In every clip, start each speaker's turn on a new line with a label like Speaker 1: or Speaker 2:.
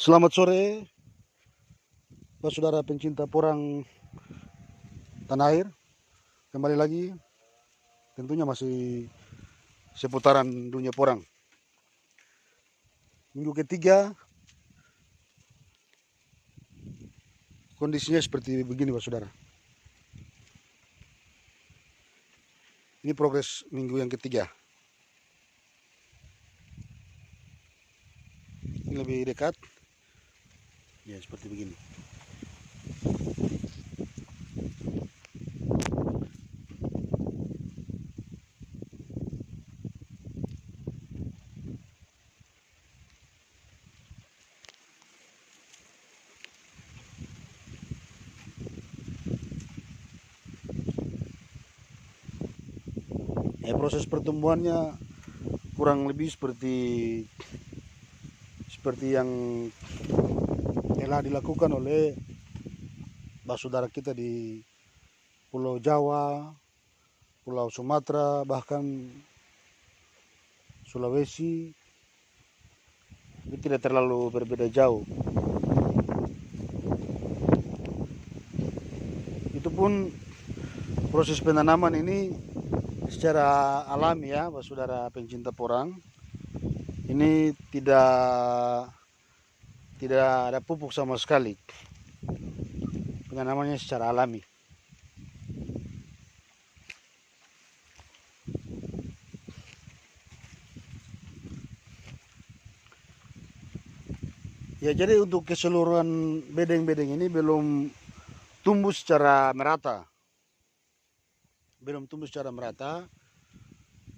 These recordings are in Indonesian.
Speaker 1: Selamat sore, Bapak saudara pencinta porang tanah air. Kembali lagi, tentunya masih seputaran dunia porang. Minggu ketiga, kondisinya seperti begini, Bapak saudara. Ini progres minggu yang ketiga. Ini lebih dekat, ya seperti begini. Proses pertumbuhannya kurang lebih seperti yang telah dilakukan oleh saudara kita di Pulau Jawa, Pulau Sumatera, bahkan Sulawesi. Itu tidak terlalu berbeda jauh. Itu pun proses penanaman ini secara alami ya, Bapak saudara pencinta porang. Ini tidak ada pupuk sama sekali. Penanamannya secara alami. Ya, jadi untuk keseluruhan bedeng-bedeng ini belum tumbuh secara merata.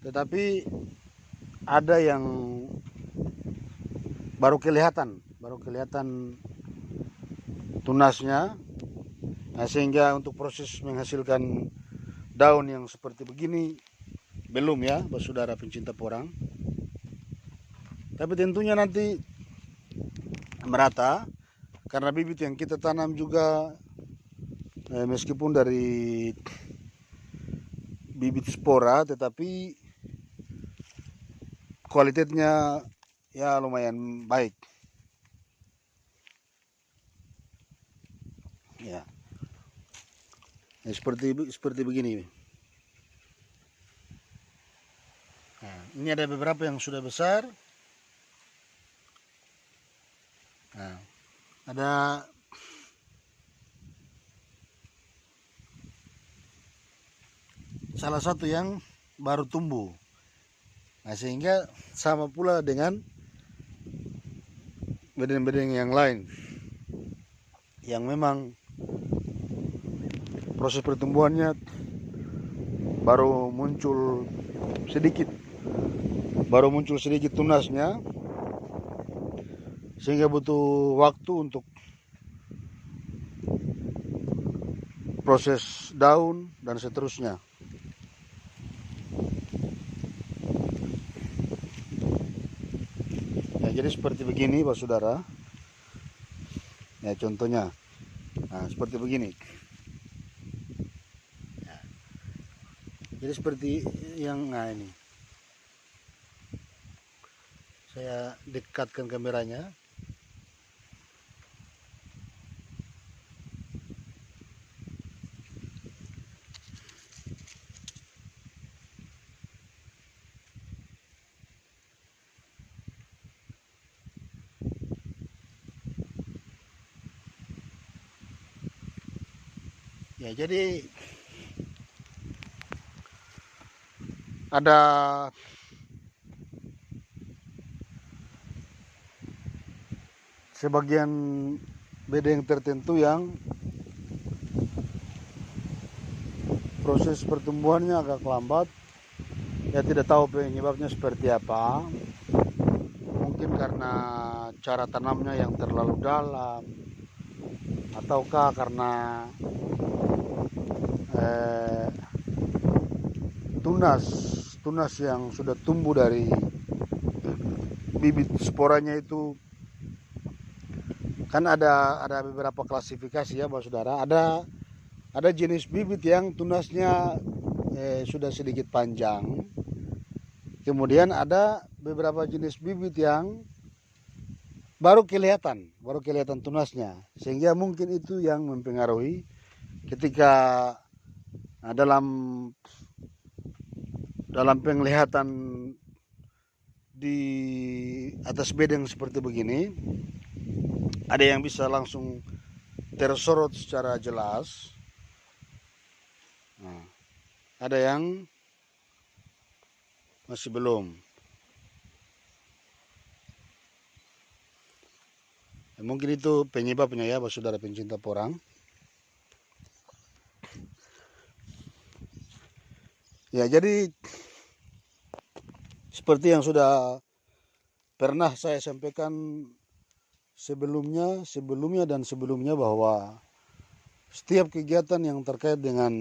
Speaker 1: Tetapi ada yang baru kelihatan tunasnya. Nah, sehingga untuk proses menghasilkan daun yang seperti begini belum ya, Bapak saudara pencinta porang. Tapi tentunya nanti merata karena bibit yang kita tanam juga meskipun dari bibit spora, tetapi kualitasnya ya lumayan baik. Ya. Nah, seperti begini. Nah, ini ada beberapa yang sudah besar. Nah, ada salah satu yang baru tumbuh. Nah, sehingga sama pula dengan bedeng-bedeng yang lain yang memang proses pertumbuhannya baru muncul sedikit tunasnya, sehingga butuh waktu untuk proses daun dan seterusnya. Ya, jadi seperti begini, Bapak saudara. Ya, contohnya. Nah, seperti begini. Ya. Jadi seperti yang ini. Saya dekatkan kameranya. Ya, jadi ada sebagian bedeng tertentu yang proses pertumbuhannya agak lambat. Ya, tidak tahu penyebabnya seperti apa. Mungkin karena cara tanamnya yang terlalu dalam, ataukah karena tunas yang sudah tumbuh dari bibit sporanya itu. Kan ada beberapa klasifikasi ya, Bapak saudara. Ada jenis bibit yang tunasnya sudah sedikit panjang. Kemudian ada beberapa jenis bibit yang baru kelihatan tunasnya, sehingga mungkin itu yang mempengaruhi ketika dalam penglihatan di atas bedeng seperti begini, ada yang bisa langsung tersorot secara jelas, nah, ada yang masih belum. Mungkin itu penyebabnya ya, saudara pencinta porang. Ya, jadi seperti yang sudah pernah saya sampaikan sebelumnya bahwa setiap kegiatan yang terkait dengan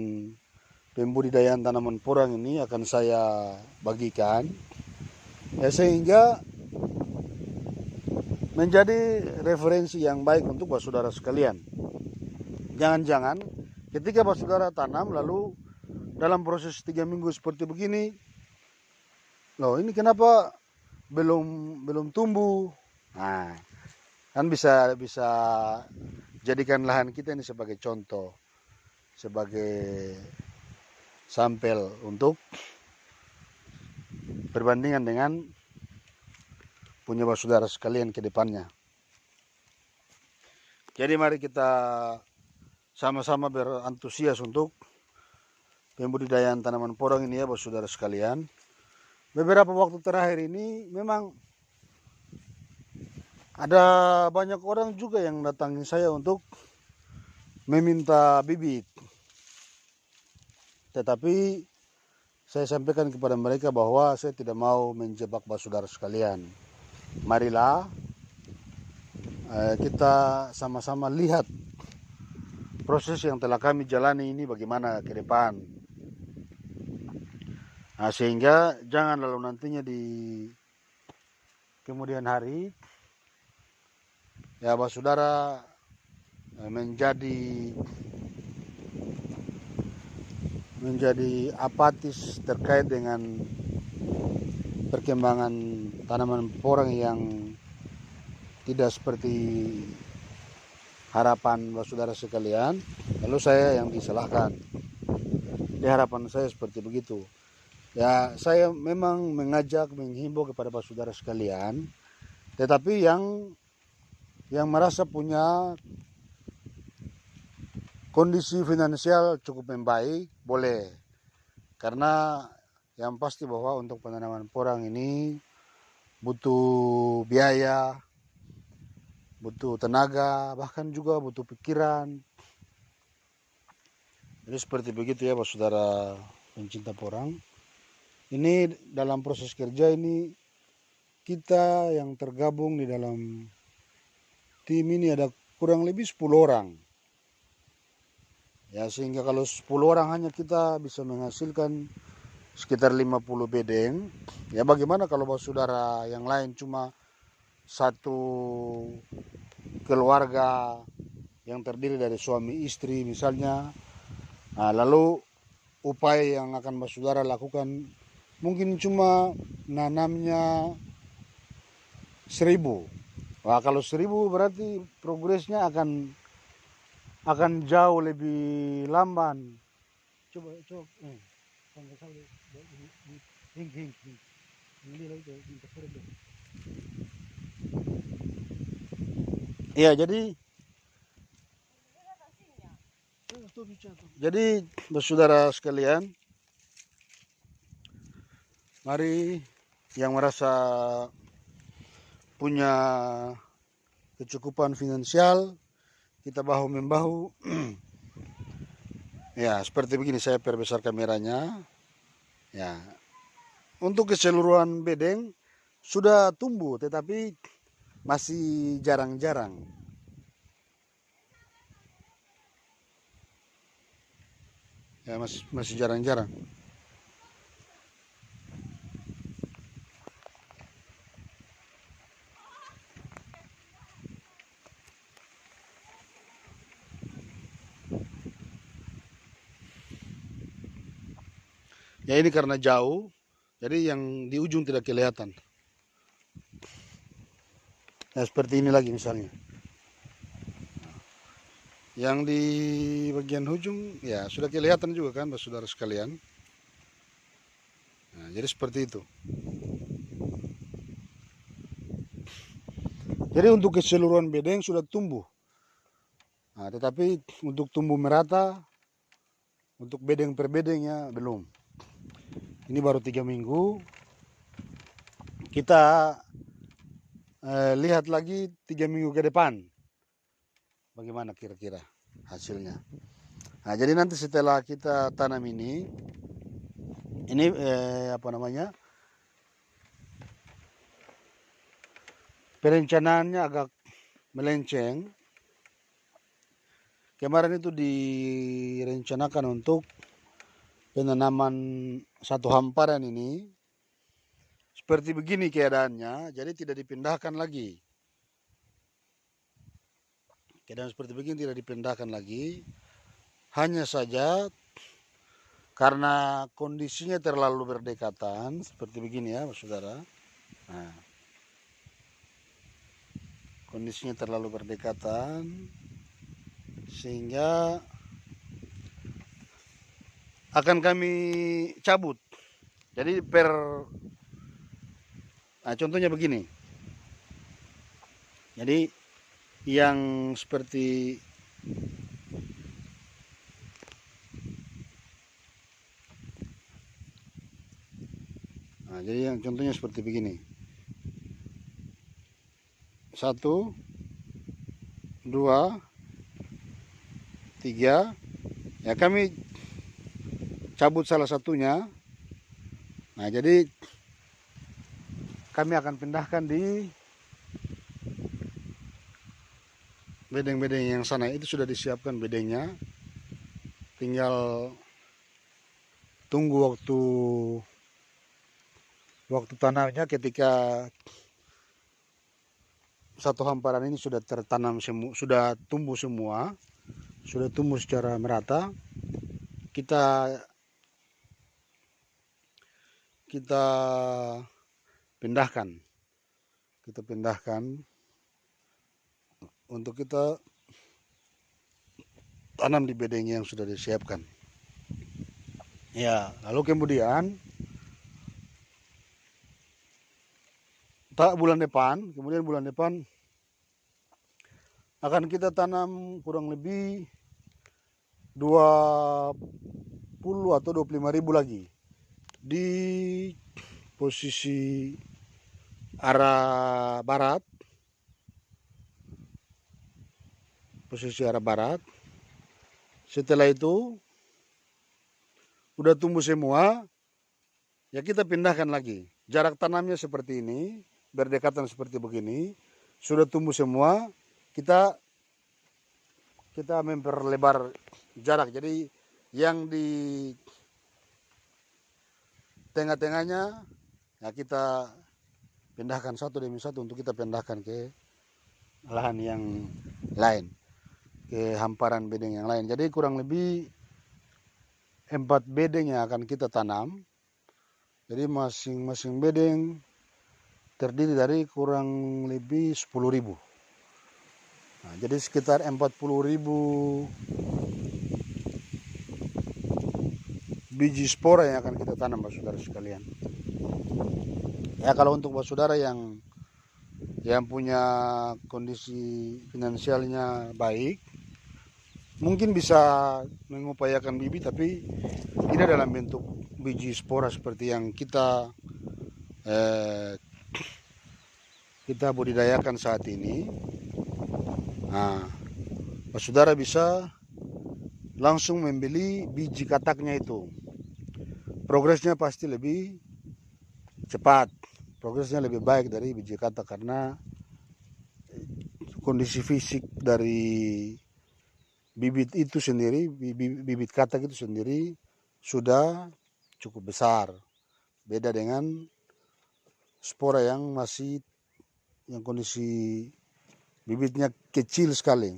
Speaker 1: pembudidayaan tanaman porang ini akan saya bagikan, ya, sehingga menjadi referensi yang baik untuk saudara sekalian. Jangan-jangan ketika saudara tanam lalu dalam proses 3 minggu seperti begini, loh ini kenapa belum tumbuh? Nah, kan bisa jadikan lahan kita ini sebagai contoh, sebagai sampel untuk perbandingan dengan punya saudara sekalian ke depannya. Jadi mari kita sama-sama berantusias untuk pembudidayaan tanaman porang ini ya saudara sekalian. Beberapa waktu terakhir ini memang ada banyak orang juga yang datangi saya untuk meminta bibit. Tetapi saya sampaikan kepada mereka bahwa saya tidak mau menjebak saudara sekalian. Marilah kita sama-sama lihat proses yang telah kami jalani ini bagaimana ke depan. Nah, sehingga jangan lalu nantinya di kemudian hari ya saudara menjadi apatis terkait dengan perkembangan tanaman porang yang tidak seperti harapan saudara sekalian, lalu saya yang disalahkan. Di harapan saya seperti begitu. Ya, saya memang menghimbau kepada saudara sekalian, tetapi yang merasa punya kondisi finansial cukup membaik, boleh. Karena yang pasti bahwa untuk penanaman porang ini butuh biaya, butuh tenaga, bahkan juga butuh pikiran. Jadi seperti begitu ya saudara pencinta porang. Ini dalam proses kerja ini kita yang tergabung di dalam tim ini ada kurang lebih 10 orang. Ya, sehingga kalau 10 orang hanya kita bisa menghasilkan sekitar 50 bedeng. Ya, bagaimana kalau saudara yang lain cuma satu keluarga yang terdiri dari suami istri misalnya. Nah, lalu upaya yang akan saudara lakukan mungkin cuma nanamnya 1000. Wah, kalau 1000 berarti progresnya akan jauh lebih lamban. Coba. Iya, jadi saudara sekalian, mari yang merasa punya kecukupan finansial, kita bahu-membahu. Ya, seperti begini saya perbesar kameranya. Ya, untuk keseluruhan bedeng sudah tumbuh, tetapi masih jarang-jarang. Ya, masih jarang-jarang. Ya, ini karena jauh, jadi yang di ujung tidak kelihatan. Ya seperti ini lagi misalnya. Yang di bagian ujung ya sudah kelihatan juga kan saudara sekalian. Nah, jadi seperti itu. Jadi untuk keseluruhan bedeng sudah tumbuh. Nah, tetapi untuk tumbuh merata, untuk bedeng per bedengnya belum. Ini baru 3 minggu. Kita lihat lagi 3 minggu ke depan. Bagaimana kira-kira hasilnya. Nah, jadi nanti setelah kita tanam ini perencanaannya agak melenceng. Kemarin itu direncanakan untuk penanaman satu hamparan ini seperti begini keadaannya, jadi tidak dipindahkan lagi. Keadaan seperti begini tidak dipindahkan lagi, hanya saja karena kondisinya terlalu berdekatan seperti begini ya, saudara. Nah, kondisinya terlalu berdekatan sehingga akan kami cabut. Jadi contohnya begini. Jadi yang seperti jadi yang contohnya seperti begini. 1, 2, 3. Ya kami cabut salah satunya. Nah, jadi kami akan pindahkan di bedeng-bedeng yang sana. Itu sudah disiapkan bedengnya. Tinggal tunggu waktu tanamnya ketika satu hamparan ini sudah tertanam semua, sudah tumbuh semua, sudah tumbuh secara merata. Kita pindahkan. Kita pindahkan untuk kita tanam di bedeng yang sudah disiapkan. Ya, lalu kemudian bulan depan akan kita tanam kurang lebih 20 atau 25.000 lagi di posisi arah barat. Setelah itu udah tumbuh semua, ya kita pindahkan lagi. Jarak tanamnya seperti ini, berdekatan seperti begini. Sudah tumbuh semua, kita memperlebar jarak. Jadi yang di tengah-tengahnya ya kita pindahkan satu demi satu untuk kita pindahkan ke lahan yang lain, ke hamparan bedeng yang lain. Jadi kurang lebih 4 bedeng yang akan kita tanam. Jadi masing-masing bedeng terdiri dari kurang lebih 10.000. Nah, jadi sekitar 40.000 biji spora yang akan kita tanam, saudara sekalian. Ya, kalau untuk saudara yang punya kondisi finansialnya baik, mungkin bisa mengupayakan bibit, tapi tidak dalam bentuk biji spora seperti yang kita budidayakan saat ini. Nah, saudara bisa langsung membeli biji kataknya itu. Progresnya pasti lebih cepat, progresnya lebih baik dari biji katak karena kondisi fisik dari bibit itu sendiri, bibit katak itu sendiri sudah cukup besar. Beda dengan spora yang kondisi bibitnya kecil sekali.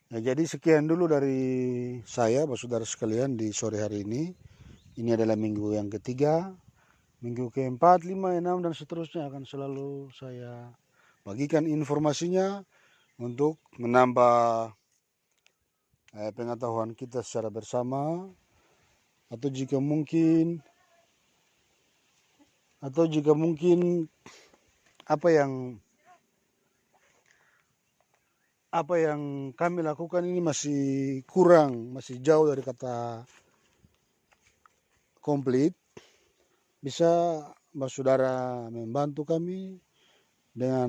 Speaker 1: Nah, jadi sekian dulu dari saya, saudara sekalian, di sore hari ini. Ini adalah minggu yang ketiga. minggu keempat, 5, 6 dan seterusnya akan selalu saya bagikan informasinya untuk menambah pengetahuan kita secara bersama, atau jika mungkin apa yang kami lakukan ini masih kurang, masih jauh dari kata komplit, bisa saudara membantu kami dengan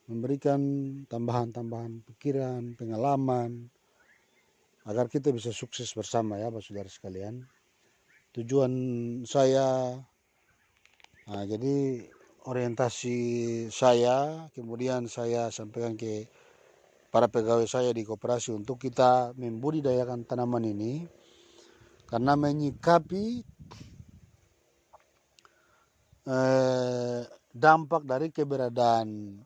Speaker 1: memberikan tambahan-tambahan pikiran, pengalaman, agar kita bisa sukses bersama ya saudara sekalian. Tujuan saya, jadi orientasi saya, kemudian saya sampaikan ke para pegawai saya di koperasi untuk kita membudidayakan tanaman ini, karena menyikapi dampak dari keberadaan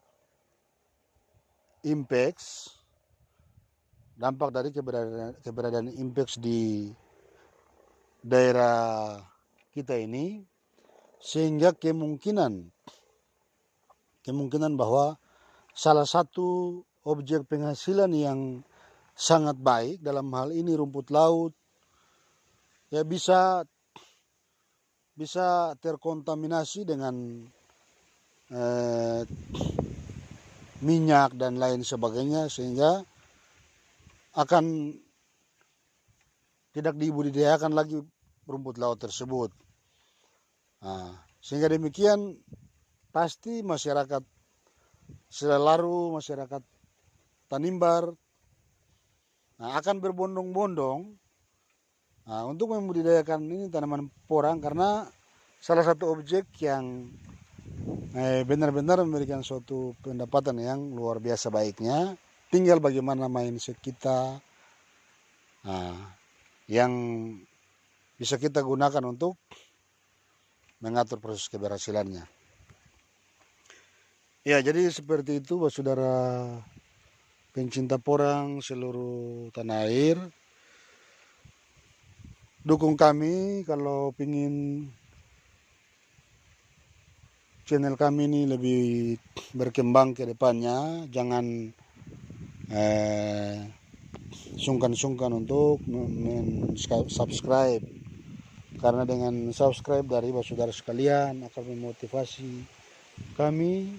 Speaker 1: Impex, di daerah kita ini, sehingga kemungkinan bahwa salah satu objek penghasilan yang sangat baik dalam hal ini rumput laut ya bisa terkontaminasi dengan minyak dan lain sebagainya, sehingga akan tidak dibudidayakan lagi rumput laut tersebut. Sehingga demikian pasti masyarakat Selalaru, masyarakat Tanimbar akan berbondong-bondong untuk membudidayakan ini tanaman porang, karena salah satu objek yang benar-benar memberikan suatu pendapatan yang luar biasa baiknya. Tinggal bagaimana mindset kita yang bisa kita gunakan untuk mengatur proses keberhasilannya. Ya, jadi seperti itu saudara pencinta porang seluruh tanah air. Dukung kami kalau ingin channel kami ini lebih berkembang ke depannya. Jangan sungkan-sungkan untuk subscribe, karena dengan subscribe dari saudara sekalian akan memotivasi kami,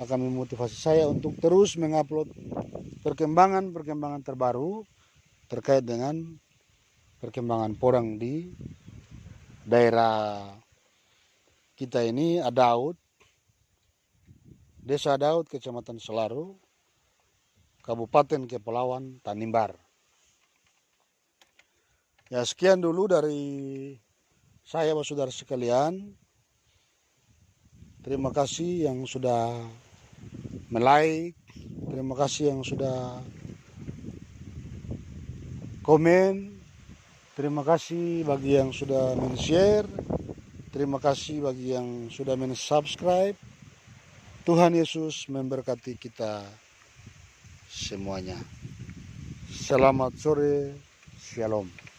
Speaker 1: akan memotivasi saya untuk terus mengupload perkembangan terbaru terkait dengan perkembangan porang di daerah kita ini, Adaud, Desa Adaud, Kecamatan Selaru, Kabupaten Kepulauan Tanimbar. Ya, sekian dulu dari saya saudara sekalian. Terima kasih yang sudah like, terima kasih yang sudah komen, terima kasih bagi yang sudah men-share, terima kasih bagi yang sudah men-subscribe. Tuhan Yesus memberkati kita semuanya. Selamat sore, shalom.